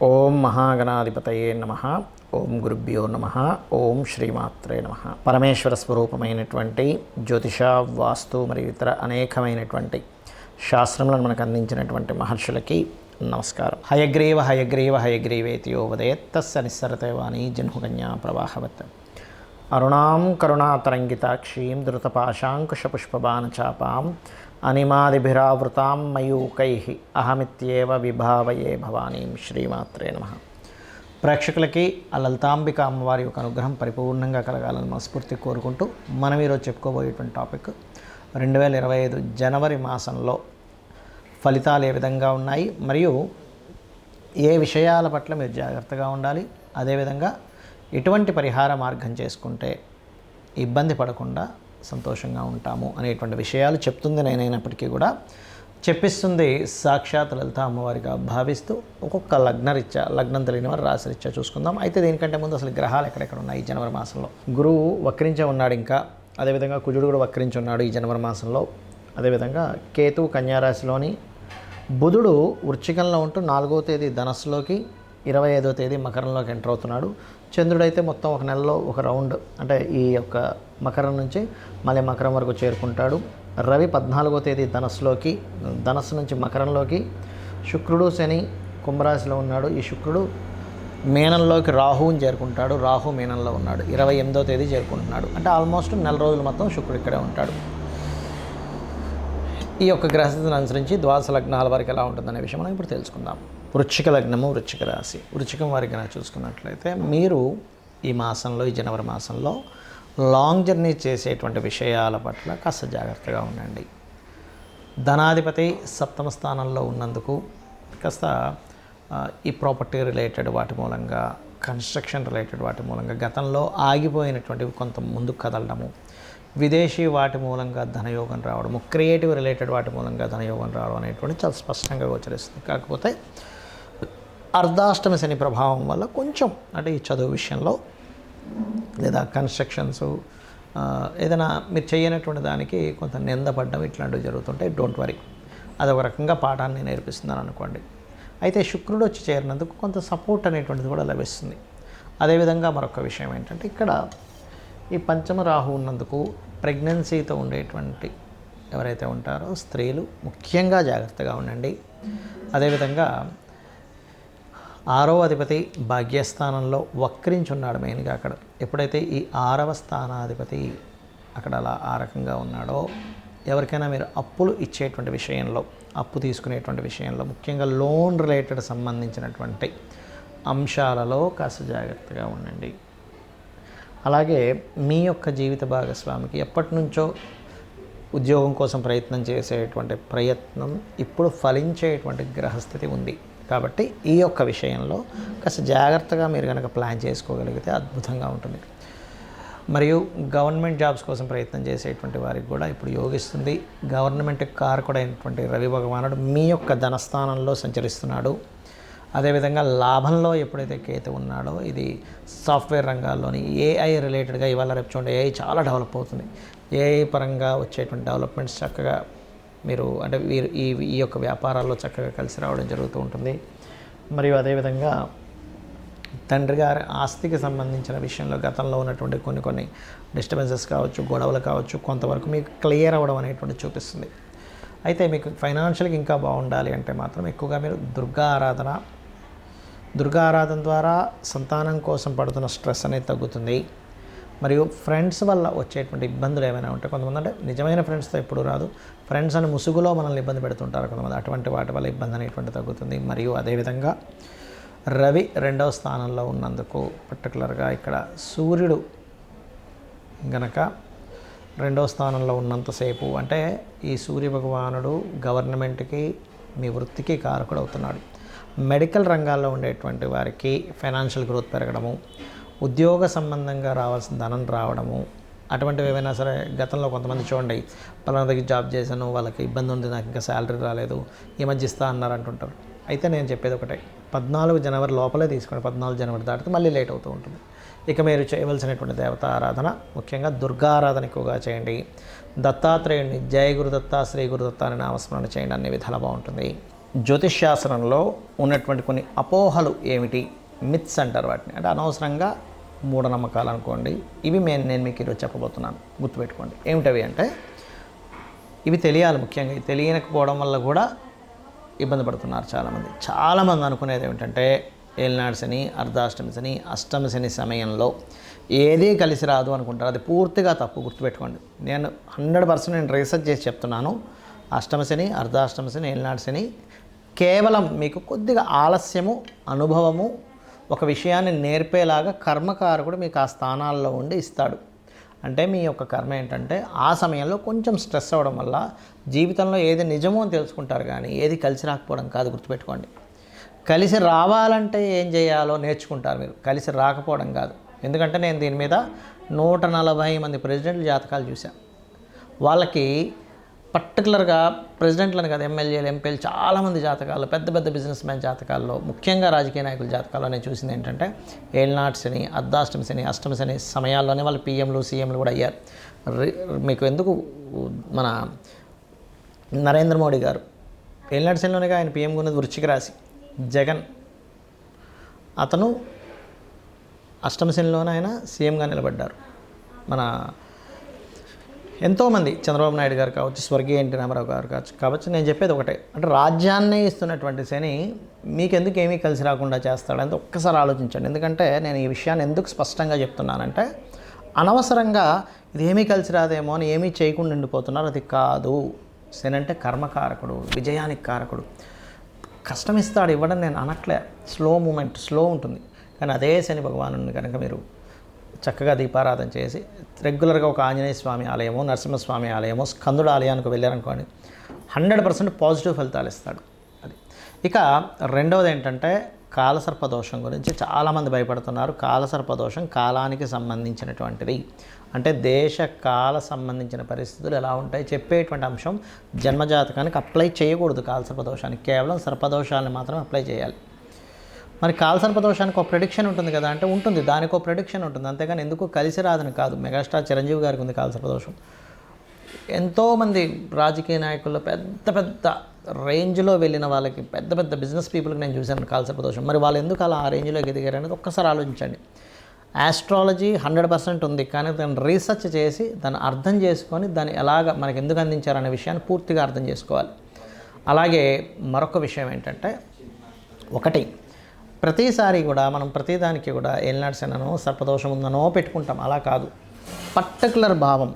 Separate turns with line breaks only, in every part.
ఓం మహాగణాధిపతయే నమః. ఓం గురుభ్యో నమః. ఓం శ్రీమాత్రే నమః. పరమేశ్వర స్వరూపమైనటువంటి జ్యోతిష, వాస్తు మరియు ఇతర అనేకమైనటువంటి శాస్త్రములను మనకు అందించినటువంటి మహర్షులకి నమస్కారం. హయగ్రీవ హయగ్రీవ హయగ్రీవేతి యో వదేత్ తస్య నిస్సరతే వాణి జహ్నుకన్యా ప్రవాహవత్. అరుణాం కరుణాతరంగితాక్షీం ధృతపాశాంకుశపుష్పబాణచాపాం అనిమాదిభిరావృతాం మయూకైః అహమిత్యేవ విభావయే భవానీం. శ్రీమాత్రే నమః. ప్రేక్షకులకి ఆ లలితాంబిక అమ్మవారి యొక్క అనుగ్రహం పరిపూర్ణంగా కలగాలని మనస్ఫూర్తి కోరుకుంటూ మనం ఈరోజు చెప్పుకోబోయేటువంటి టాపిక్ 2025 జనవరి మాసంలో ఫలితాలు ఏ విధంగా ఉన్నాయి, మరియు ఏ విషయాల పట్ల మీరు జాగ్రత్తగా ఉండాలి, అదేవిధంగా ఎటువంటి పరిహార మార్గం చేసుకుంటే ఇబ్బంది పడకుండా సంతోషంగా ఉంటాము అనేటువంటి విషయాలు చెప్తుంది నేనైనప్పటికీ కూడా చెప్పిస్తుంది సాక్షాత్ లలిత అమ్మవారిగా భావిస్తూ ఒక్కొక్క లగ్నం తెలియని వారు రాశిరీత్యా చూసుకుందాం. అయితే దీనికంటే ముందు అసలు గ్రహాలు ఎక్కడెక్కడ ఉన్నాయి ఈ జనవరి మాసంలో. గురువు వక్రించే ఉన్నాడు, ఇంకా అదేవిధంగా కుజుడు కూడా వక్రించి ఉన్నాడు ఈ జనవరి మాసంలో. అదేవిధంగా కేతు కన్యారాశిలోని, బుధుడు వృశ్చికంలో ఉంటూ 4వ తేదీ ధనస్సులోకి, 25వ తేదీ మకరంలోకి ఎంటర్ అవుతున్నాడు. చంద్రుడైతే మొత్తం ఒక నెలలో ఒక రౌండ్, అంటే ఈ యొక్క మకరం నుంచి మళ్ళీ మకరం వరకు చేరుకుంటాడు. రవి 14వ తేదీ ధనస్సులోకి, ధనస్సు నుంచి మకరంలోకి. శుక్రుడు శని కుంభరాశిలో ఉన్నాడు. ఈ శుక్రుడు మీనంలోకి రాహువుని చేరుకుంటాడు. రాహు మీనంలో ఉన్నాడు. 28వ తేదీ చేరుకుంటున్నాడు. అంటే ఆల్మోస్ట్ నెల రోజులు మొత్తం శుక్రుడు ఇక్కడే ఉంటాడు. ఈ యొక్క గ్రహస్థితిని అనుసరించి ద్వాదశ లగ్నాల వారికి ఎలా ఉంటుందనే విషయం మనం ఇప్పుడు తెలుసుకుందాం. వృశ్చిక లగ్నము, వృశ్చిక రాశి. వృశ్చికం వారికి కనుక చూసుకున్నట్లయితే మీరు ఈ మాసంలో, ఈ జనవరి మాసంలో లాంగ్ జర్నీ చేసేటువంటి విషయాల పట్ల కాస్త జాగ్రత్తగా ఉండండి. ధనాధిపతి సప్తమ స్థానంలో ఉన్నందుకు కాస్త ఈ ప్రాపర్టీ రిలేటెడ్ వాటి మూలంగా, కన్స్ట్రక్షన్ రిలేటెడ్ వాటి మూలంగా, గతంలో ఆగిపోయినటువంటివి కొంత ముందుకు కదలడము, విదేశీ వాటి మూలంగా ధనయోగం రావడము, క్రియేటివ్ రిలేటెడ్ వాటి మూలంగా ధనయోగం రావడం అనేటువంటి చాలా స్పష్టంగా గోచరిస్తుంది. కాకపోతే అర్ధాష్టమి శని ప్రభావం వల్ల కొంచెం, అంటే ఈ చదువు విషయంలో లేదా కన్స్ట్రక్షన్స్ ఏదైనా మీరు చేయనటువంటి దానికి కొంత నిందపడ్డం ఇట్లాంటివి జరుగుతుంటాయి. డోంట్ వరీ, అదొక రకంగా పాఠాన్ని నేర్పిస్తుందని అనుకోండి. అయితే శుక్రుడు వచ్చి చేరినందుకు కొంత సపోర్ట్ అనేటువంటిది కూడా లభిస్తుంది. అదేవిధంగా మరొక విషయం ఏంటంటే, ఇక్కడ ఈ పంచమ రాహు ఉన్నందుకు ప్రెగ్నెన్సీతో ఉండేటువంటి ఎవరైతే ఉంటారో స్త్రీలు ముఖ్యంగా జాగ్రత్తగా ఉండండి. అదేవిధంగా 6వ అధిపతి భాగ్యస్థానంలో వక్రించున్నాడు. మెయిన్గా అక్కడ ఎప్పుడైతే ఈ 6వ స్థానాధిపతి అక్కడ అలా ఆ రకంగా ఉన్నాడో, ఎవరికైనా మీరు అప్పులు ఇచ్చేటువంటి విషయంలో, అప్పు తీసుకునేటువంటి విషయంలో, ముఖ్యంగా లోన్ రిలేటెడ్ సంబంధించినటువంటి అంశాలలో కాస్త జాగ్రత్తగా ఉండండి. అలాగే మీ యొక్క జీవిత భాగస్వామికి ఎప్పటి నుంచో ఉద్యోగం కోసం ప్రయత్నం చేసేటువంటి ప్రయత్నం ఇప్పుడు ఫలించేటువంటి గ్రహస్థితి ఉంది. కాబట్టి ఈ యొక్క విషయంలో కాస్త జాగ్రత్తగా మీరు కనుక ప్లాన్ చేసుకోగలిగితే అద్భుతంగా ఉంటుంది. మరియు గవర్నమెంట్ జాబ్స్ కోసం ప్రయత్నం చేసేటువంటి వారికి కూడా ఇప్పుడు యోగిస్తుంది. గవర్నమెంట్ కారకుడైనటువంటి రవి భగవానుడు మీ యొక్క ధనస్థానంలో సంచరిస్తున్నాడు. అదేవిధంగా లాభంలో ఎప్పుడైతే కేతు ఉన్నాడో, ఇది సాఫ్ట్వేర్ రంగాల్లోని ఏఐ రిలేటెడ్గా ఇవాళ రేపు చూడండి, ఏఐ చాలా డెవలప్ అవుతుంది. ఏఐ పరంగా వచ్చేటువంటి డెవలప్మెంట్స్ చక్కగా మీరు, అంటే వీరు ఈ యొక్క వ్యాపారాల్లో చక్కగా కలిసి రావడం జరుగుతూ ఉంటుంది. మరియు అదేవిధంగా తండ్రి గారి ఆస్తికి సంబంధించిన విషయంలో గతంలో ఉన్నటువంటి కొన్ని డిస్టర్బెన్సెస్ కావచ్చు, గొడవలు కావచ్చు, కొంతవరకు మీకు క్లియర్ అవ్వడం అనేటువంటి చూపిస్తుంది. అయితే మీకు ఫైనాన్షియల్గా ఇంకా బాగుండాలి అంటే మాత్రం ఎక్కువగా మీరు దుర్గా ఆరాధన ద్వారా సంతానం కోసం పడుతున్న స్ట్రెస్ అనేది తగ్గుతుంది. మరియు ఫ్రెండ్స్ వల్ల వచ్చేటువంటి ఇబ్బందులు ఏమైనా ఉంటాయి. కొంతమంది అంటే నిజమైన ఫ్రెండ్స్తో ఎప్పుడు రాదు, ఫ్రెండ్స్ అని ముసుగులో మనల్ని ఇబ్బంది పెడుతుంటారు కొంతమంది, అటువంటి వాటి వల్ల ఇబ్బంది అనేటువంటి తగ్గుతుంది. మరియు అదేవిధంగా రవి 2వ స్థానంలో ఉన్నందుకు, పర్టికులర్గా ఇక్కడ సూర్యుడు గనక 2వ స్థానంలో ఉన్నంతసేపు, అంటే ఈ సూర్య భగవానుడు గవర్నమెంట్కి, మీ వృత్తికి కారకుడు అవుతున్నాడు. మెడికల్ రంగాల్లో ఉండేటువంటి వారికి ఫైనాన్షియల్ గ్రోత్ పెరగడము, ఉద్యోగ సంబంధంగా రావాల్సిన ధనం రావడము, అటువంటివి ఏవైనా సరే. గతంలో కొంతమంది చూడండి, పలానా దగ్గర జాబ్ చేశాను, వాళ్ళకి ఇబ్బంది ఉంది, నాకు ఇంకా శాలరీ రాలేదు, ఈ మధ్య ఇస్తా అన్నారు అంటుంటారు. అయితే నేను చెప్పేది ఒకటే, 14 జనవరి లోపలే తీసుకోండి. 14 జనవరి దాటితే మళ్ళీ లేట్ అవుతూ ఉంటుంది. ఇక మీరు చేయవలసినటువంటి దేవతా ఆరాధన, ముఖ్యంగా దుర్గా ఆరాధన ఎక్కువగా చేయండి. దత్తాత్రేయుడిని జయ గురుదత్త, శ్రీ గురుదత్త అని నామస్మరణ చేయండి, అన్ని విధాలా బాగుంటుంది. జ్యోతిష్శాస్త్రంలో ఉన్నటువంటి కొన్ని అపోహలు ఏమిటి, మిత్స్ అంటారు వాటిని, అంటే అనవసరంగా మూఢనమ్మకాలు అనుకోండి. ఇవి నేను మీకు ఈరోజు చెప్పబోతున్నాను, గుర్తుపెట్టుకోండి. ఏమిటవి అంటే ఇవి తెలియాలి. ముఖ్యంగా ఇవి తెలియకపోవడం వల్ల కూడా ఇబ్బంది పడుతున్నారు చాలామంది అనుకునేది ఏమిటంటే ఏలినాడు శని, అర్ధాష్టమి శని, అష్టమి శని సమయంలో ఏదీ కలిసి రాదు అనుకుంటారు. అది పూర్తిగా తప్పు, గుర్తుపెట్టుకోండి. నేను 100% నేను రీసెర్చ్ చేసి చెప్తున్నాను. అష్టమి శని, అర్ధాష్టమి శని, ఏలినాడు శని కేవలం మీకు కొద్దిగా ఆలస్యము, అనుభవము, ఒక విషయాన్ని నేర్పేలాగా కర్మకారకుడు మీకు ఆ స్థానాల్లో ఉండి ఇస్తాడు. అంటే మీ యొక్క కర్మ ఏంటంటే ఆ సమయంలో కొంచెం స్ట్రెస్ అవ్వడం వల్ల జీవితంలో ఏది నిజమో అని తెలుసుకుంటారు, కానీ ఏది కలిసి రాకపోవడం కాదు, గుర్తుపెట్టుకోండి. కలిసి రావాలంటే ఏం చేయాలో నేర్చుకుంటారు మీరు, కలిసి రాకపోవడం కాదు. ఎందుకంటే నేను దీని మీద 140 మంది ప్రెసిడెంట్ల జాతకాలు చూశాను. వాళ్ళకి పర్టికులర్గా ప్రెసిడెంట్లను కాదు, ఎమ్మెల్యేలు, ఎంపీలు, చాలామంది జాతకాలు, పెద్ద పెద్ద బిజినెస్ మ్యాన్ జాతకాల్లో, ముఖ్యంగా రాజకీయ నాయకుల జాతకాల్లో నేను చూసింది ఏంటంటే ఏలినాటి శని, అర్ధాష్టమి శని, అష్టమి శని సమయాల్లోనే వాళ్ళు పీఎంలు, సీఎంలు కూడా అయ్యారు. మీకు ఎందుకు మన నరేంద్ర మోడీ గారు ఏలినాటి శనిలోనే ఆయన పీఎం ఉన్నది వృశ్చిక రాశి. జగన్ అతను అష్టమి శనిలోనే ఆయన సీఎంగా నిలబడ్డారు. మన ఎంతోమంది చంద్రబాబు నాయుడు గారు కావచ్చు, స్వర్గీయ ఎన్టీ రామారావు గారు కావచ్చు. నేను చెప్పేది ఒకటే, అంటే రాజ్యాన్నే ఇస్తున్నటువంటి శని మీకెందుకు ఏమీ కలిసి రాకుండా చేస్తాడంటే ఒక్కసారి ఆలోచించండి. ఎందుకంటే నేను ఈ విషయాన్ని ఎందుకు స్పష్టంగా చెప్తున్నానంటే అనవసరంగా ఇది ఏమీ కలిసి రాదేమో అని ఏమీ చేయకుండా ఉండిపోతున్నారు. అది కాదు. శని అంటే కర్మకారకుడు, విజయానికి కారకుడు. కష్టం ఇస్తాడు, ఇవ్వడం నేను అనట్లే. స్లో మూమెంట్, స్లో ఉంటుంది. కానీ అదే శని భగవాను కనుక మీరు చక్కగా దీపారాధన చేసి రెగ్యులర్గా ఒక ఆంజనేయ స్వామి ఆలయమో, నరసింహస్వామి ఆలయమో, స్కందుడు ఆలయానికి వెళ్ళారనుకోండి, 100% పాజిటివ్ ఫలితాలు ఇస్తాడు. అది. ఇక రెండవది ఏంటంటే కాలసర్పదోషం గురించి చాలామంది భయపడుతున్నారు. కాలసర్పదోషం కాలానికి సంబంధించినటువంటిది. అంటే దేశ కాల సంబంధించిన పరిస్థితులు ఎలా ఉంటాయి చెప్పేటువంటి అంశం. జన్మజాతకానికి అప్లై చేయకూడదు కాలసర్పదోషానికి, కేవలం సర్పదోషాలను మాత్రమే అప్లై చేయాలి. మరి కాలసర్పదోషానికి ఒక ప్రెడిక్షన్ ఉంటుంది కదా అంటే ఉంటుంది, దానికి ఒక ప్రెడిక్షన్ ఉంటుంది. అంతేగాని ఎందుకు కలిసి రాదని కాదు. మెగాస్టార్ చిరంజీవి గారికి ఉంది కాలసర్పదోషం. ఎంతోమంది రాజకీయ నాయకుల్లో పెద్ద పెద్ద రేంజ్లో వెళ్ళిన వాళ్ళకి, పెద్ద పెద్ద బిజినెస్ పీపుల్కి నేను చూశాను కాలసర్పదోషం. మరి వాళ్ళు ఎందుకు అలా ఆ రేంజ్లోకి ఎదిగారు అనేది ఒక్కసారి ఆలోచించండి. ఆస్ట్రాలజీ 100% ఉంది, కానీ దాన్ని రీసెర్చ్ చేసి దాన్ని అర్థం చేసుకొని దాన్ని ఎలాగ మనకి ఎందుకు అందించారనే విషయాన్ని పూర్తిగా అర్థం చేసుకోవాలి. అలాగే మరొక విషయం ఏంటంటే, ఒకటి ప్రతిసారి కూడా మనం ప్రతిదానికి కూడా ఏలినాటి శననో సర్పదోషం ఉందనో పెట్టుకుంటాం. అలా కాదు. పర్టికులర్ భావం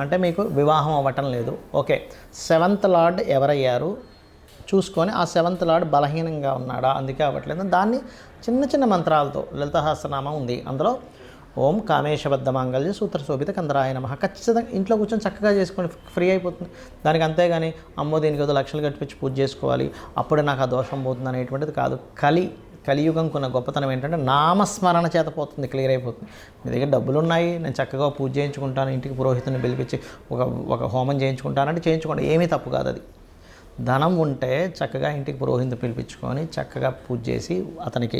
అంటే మీకు వివాహం అవ్వటం లేదు, ఓకే, 7th లార్డ్ ఎవరయ్యారు చూసుకొని ఆ 7th లార్డ్ బలహీనంగా ఉన్నాడా, అందుకే అవ్వట్లేదు. దాన్ని చిన్న చిన్న మంత్రాలతో, లలితాసహస్రనామం ఉంది, అందులో ఓం కామేశబద్ధ మాంగళ్య సూత్ర శోభిత కందరాయ నమః ఖచ్చితంగా ఇంట్లో కూర్చొని చక్కగా చేసుకొని ఫ్రీ అయిపోతుంది. దానికి అంతేగాని అమ్మో దీనికి ఏదో లక్షలు కట్టించి పూజ చేసుకోవాలి అప్పుడే నాకు ఆ దోషం పోతుంది అనేటువంటిది కాదు. కలియుగంకున్న గొప్పతనం ఏంటంటే నామస్మరణ చేత పోతుంది, క్లియర్ అయిపోతుంది. మీ దగ్గర డబ్బులు ఉన్నాయి, నేను చక్కగా పూజ చేయించుకుంటాను, ఇంటికి పురోహితుని పిలిపించి ఒక హోమం చేయించుకుంటానంటే చేయించుకోండి, ఏమీ తప్పు కాదు. అది ధనం ఉంటే చక్కగా ఇంటికి పురోహితుని పిలిపించుకొని చక్కగా పూజ చేసి అతనికి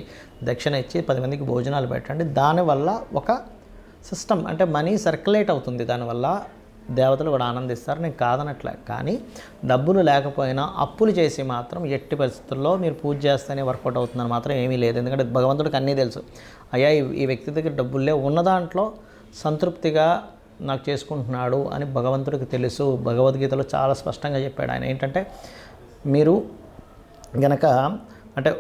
దక్షిణ ఇచ్చి 10 మందికి భోజనాలు పెట్టండి. దానివల్ల ఒక సిస్టమ్ అంటే మనీ సర్క్యులేట్ అవుతుంది, దానివల్ల దేవతలు కూడా ఆనందిస్తారు. నేను కాదనట్లే. కానీ డబ్బులు లేకపోయినా అప్పులు చేసి మాత్రం ఎట్టి పరిస్థితుల్లో మీరు పూజ చేస్తేనే వర్కౌట్ అవుతుందని మాత్రం ఏమీ లేదు. ఎందుకంటే భగవంతుడికి అన్నీ తెలుసు. అయ్యా ఈ వ్యక్తి దగ్గర డబ్బులే ఉన్న దాంట్లో సంతృప్తిగా నాకు చేసుకుంటున్నాడు అని భగవంతుడికి తెలుసు. భగవద్గీతలో చాలా స్పష్టంగా చెప్పాడు ఆయన. ఏంటంటే మీరు గనక అంటే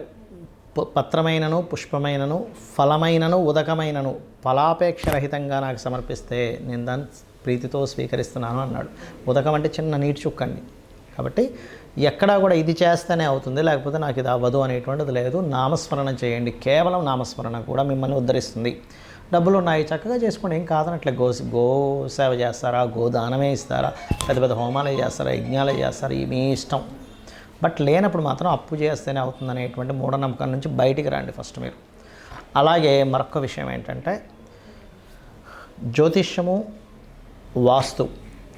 పత్రమైనను, పుష్పమైనను, ఫలమైనను, ఉదకమైనను ఫలాపేక్షరహితంగా నాకు సమర్పిస్తే నేను దాన్ని ప్రీతితో స్వీకరిస్తున్నాను అన్నాడు. ఉదకం అంటే చిన్న నీటి చుక్కండి. కాబట్టి ఎక్కడా కూడా ఇది చేస్తేనే అవుతుంది, లేకపోతే నాకు ఇది అవ్వదు అనేటువంటిది లేదు. నామస్మరణ చేయండి. కేవలం నామస్మరణ కూడా మిమ్మల్ని ఉద్ధరిస్తుంది. డబ్బులు ఉన్నాయి చక్కగా చేసుకోండి, ఏం కాదనట్లే. గో సేవ చేస్తారా, గోదానమే ఇస్తారా, పెద్ద పెద్ద హోమాలే చేస్తారా, యజ్ఞాలే చేస్తారా, మీ ఇష్టం. బట్ లేనప్పుడు మాత్రం అప్పు చేస్తేనే అవుతుంది అనేటువంటి మూఢనమ్మకం నుంచి బయటికి రండి ఫస్ట్ మీరు. అలాగే మరొక విషయం ఏంటంటే జ్యోతిష్యము, వాస్తు.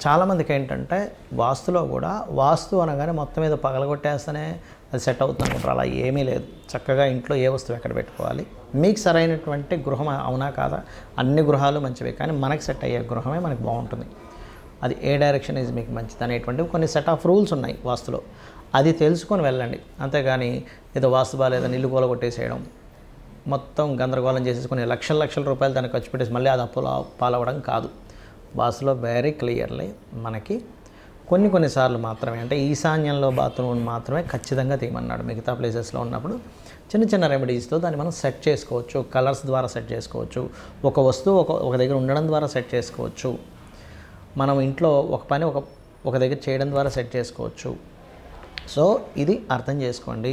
చాలామందికి ఏంటంటే వాస్తులో కూడా వాస్తు అనగానే మొత్తం మీద పగలగొట్టేస్తేనే అది సెట్ అవుతుంది అనుకుంటారు. అలా ఏమీ లేదు. చక్కగా ఇంట్లో ఏ వస్తువు ఎక్కడ పెట్టుకోవాలి, మీకు సరైనటువంటి గృహం అవునా కాదా, అన్ని గృహాలు మంచివే, కానీ మనకి సెట్ అయ్యే గృహమే మనకు బాగుంటుంది. అది ఏ డైరెక్షన్ ఈజ్ మీకు మంచిది అనేటువంటివి కొన్ని సెట్ ఆఫ్ రూల్స్ ఉన్నాయి వాస్తులో. అది తెలుసుకొని వెళ్ళండి. అంతేగాని ఏదో వాస్తు బాలేదని ఇల్లు కూలగొట్టేసేయడం, మొత్తం గందరగోళం చేసేసుకుని లక్షల రూపాయలు దాన్ని ఖర్చు పెట్టేసి మళ్ళీ అది అప్పుల పాలవడం కాదు. వాస్తులో వెరీ క్లియర్లీ మనకి కొన్నిసార్లు మాత్రమే, అంటే ఈశాన్యంలో బాత్రూమ్ మాత్రమే ఖచ్చితంగా తీయమన్నాడు. మిగతా ప్లేసెస్లో ఉన్నప్పుడు చిన్న రెమెడీస్తో దాన్ని మనం సెట్ చేసుకోవచ్చు. కలర్స్ ద్వారా సెట్ చేసుకోవచ్చు. ఒక వస్తువు ఒక దగ్గర ఉండడం ద్వారా సెట్ చేసుకోవచ్చు. మనం ఇంట్లో ఒక పని ఒక దగ్గర చేయడం ద్వారా సెట్ చేసుకోవచ్చు. సో ఇది అర్థం చేసుకోండి.